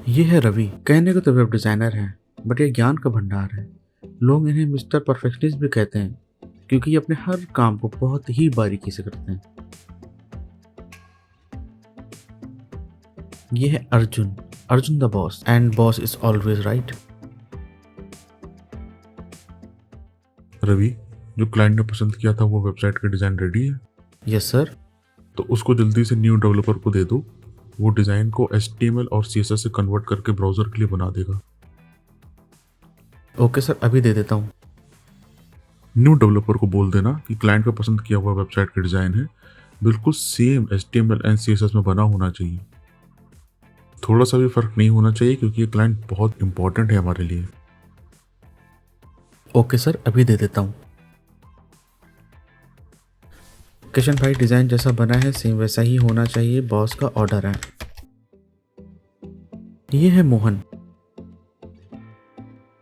ये है रवि। कहने को तो वेब डिजाइनर है, बट ये ज्ञान का भंडार है। लोग इन्हें मिस्टर परफेक्शनिस्ट भी कहते हैं, क्योंकि ये अपने हर काम को बहुत ही बारीकी से करते हैं। ये है Arjun. Arjun the boss, and boss is always right. Ravi, जो क्लाइंट ने पसंद किया था वो वेबसाइट का डिज़ाइन रेडी है। Yes sir. तो उसको जल्दी से न्यू डेवलपर को दे दो। वो डिज़ाइन को HTML और CSS से कन्वर्ट करके ब्राउज़र के लिए बना देगा। ओके सर, अभी दे देता हूँ। न्यू डेवलपर को बोल देना कि क्लाइंट का पसंद किया हुआ वेबसाइट का डिज़ाइन है, बिल्कुल सेम HTML एंड CSS में बना होना चाहिए। थोड़ा सा भी फ़र्क नहीं होना चाहिए, क्योंकि ये क्लाइंट बहुत इंपॉर्टेंट है हमारे लिए। ओके सर, अभी दे देता हूँ। किशन भाई, डिजाइन जैसा बना है सेम वैसा ही होना चाहिए, बॉस का ऑर्डर है। ये है मोहन।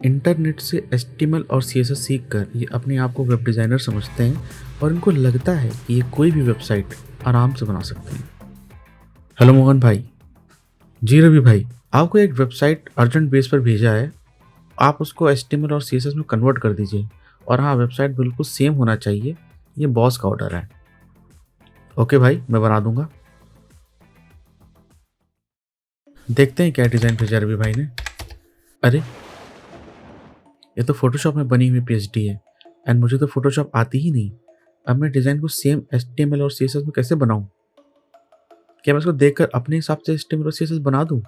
इंटरनेट से HTML और CSS सीखकर ये अपने आप को वेब डिज़ाइनर समझते हैं और इनको लगता है कि ये कोई भी वेबसाइट आराम से बना सकते हैं। हेलो मोहन भाई। जी रवि भाई, आपको एक वेबसाइट अर्जेंट बेस पर भेजा है, आप उसको HTML और CSS में कन्वर्ट कर दीजिए। और हाँ, वेबसाइट बिल्कुल सेम होना चाहिए, ये बॉस का ऑर्डर है। ओके भाई, मैं बना दूंगा। देखते हैं क्या डिज़ाइन भेजा रवि भाई ने। अरे, ये तो फोटोशॉप में बनी हुई PhD है, एंड मुझे तो फोटोशॉप आती ही नहीं। अब मैं डिज़ाइन को सेम HTML और CSS में कैसे बनाऊं? क्या मैं इसको देखकर अपने हिसाब से HTML और CSS बना दूं?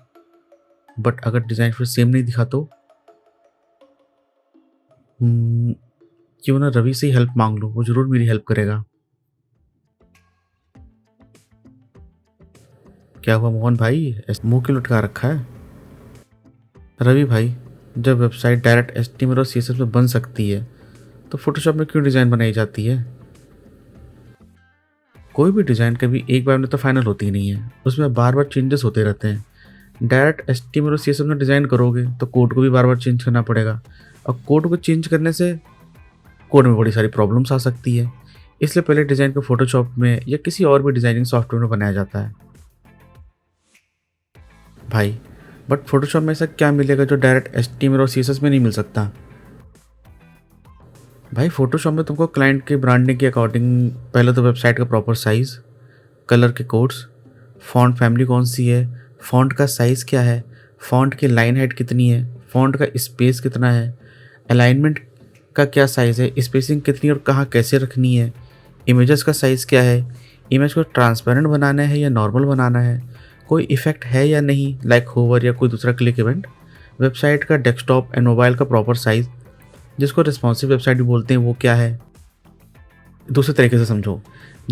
बट अगर डिज़ाइन फिर सेम नहीं दिखा तो क्यों ना रवि से ही हेल्प मांग लूं, वो जरूर मेरी हेल्प करेगा। क्या हुआ मोहन भाई, मुंह क्यों लटका रखा है? रवि भाई, जब वेबसाइट डायरेक्ट HTML और CSS में बन सकती है तो फोटोशॉप में क्यों डिज़ाइन बनाई जाती है? कोई भी डिज़ाइन कभी एक बार में तो फाइनल होती नहीं है, उसमें बार बार चेंजेस होते रहते हैं। डायरेक्ट HTML और CSS में डिज़ाइन करोगे तो कोड को भी बार बार चेंज करना पड़ेगा, और कोड को चेंज करने से कोड में बड़ी सारी प्रॉब्लम्स आ सकती है। इसलिए पहले डिज़ाइन को फोटोशॉप में या किसी और भी डिज़ाइनिंग सॉफ्टवेयर में बनाया जाता है। भाई, बट फोटोशॉप में ऐसा क्या मिलेगा जो डायरेक्ट HTML और CSS में नहीं मिल सकता? भाई, फोटोशॉप में तुमको क्लाइंट के ब्रांडिंग के अकॉर्डिंग पहले तो वेबसाइट का प्रॉपर साइज़, कलर के कोड्स, फ़ॉन्ट फैमिली कौन सी है, फ़ॉन्ट का साइज़ क्या है, फ़ॉन्ट की लाइन हाइट कितनी है, फ़ॉन्ट का स्पेस कितना है, अलाइनमेंट का क्या साइज़ है, स्पेसिंग कितनी और कहाँ कैसे रखनी है, इमेजेस का साइज़ क्या है, इमेज को ट्रांसपेरेंट बनाना है या नॉर्मल बनाना है, कोई इफ़ेक्ट है या नहीं लाइक होवर या कोई दूसरा क्लिक इवेंट, वेबसाइट का डेस्कटॉप एंड मोबाइल का प्रॉपर साइज़, जिसको रिस्पॉन्सिव वेबसाइट भी बोलते हैं, वो क्या है। दूसरे तरीके से समझो,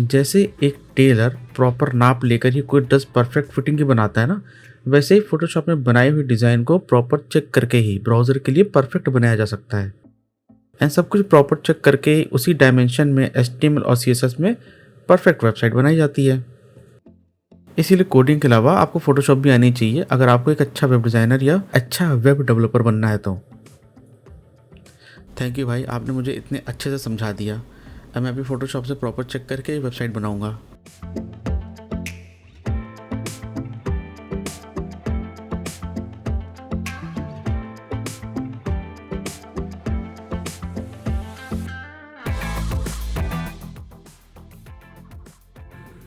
जैसे एक टेलर प्रॉपर नाप लेकर ही कोई ड्रेस परफेक्ट फिटिंग की बनाता है ना, वैसे ही फोटोशॉप में बनाई हुई डिज़ाइन को प्रॉपर चेक करके ही ब्राउज़र के लिए परफेक्ट बनाया जा सकता है। एंड सब कुछ प्रॉपर चेक करके ही उसी डायमेंशन में HTML और CSS में परफेक्ट वेबसाइट बनाई जाती है। इसीलिए कोडिंग के अलावा आपको फोटोशॉप भी आनी चाहिए अगर आपको एक अच्छा वेब डिज़ाइनर या अच्छा वेब डेवलपर बनना है तो। थैंक यू भाई, आपने मुझे इतने अच्छे से समझा दिया। अब मैं अभी फोटोशॉप से प्रॉपर चेक करके वेबसाइट बनाऊंगा।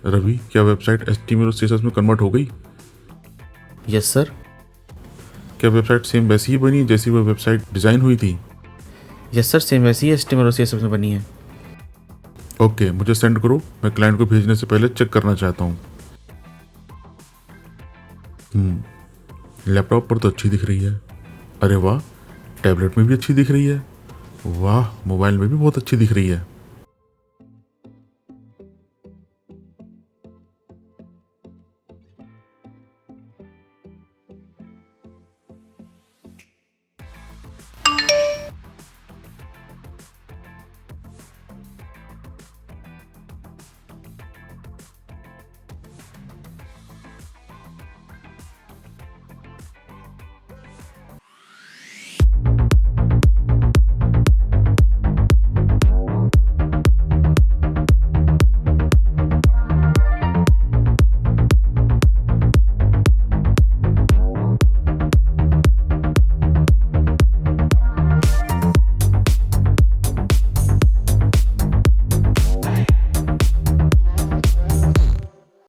रवि, क्या वेबसाइट HTML और CSS में कन्वर्ट हो गई? Yes sir. क्या वेबसाइट सेम वैसी ही बनी जैसी वो वेबसाइट डिज़ाइन हुई थी? यस सर, सेम वैसी ही HTML और CSS में बनी है। ओके, मुझे सेंड करो, मैं क्लाइंट को भेजने से पहले चेक करना चाहता हूँ। लैपटॉप पर तो अच्छी दिख रही है। अरे वाह, टैबलेट में भी अच्छी दिख रही है। वाह, मोबाइल में भी बहुत अच्छी दिख रही है।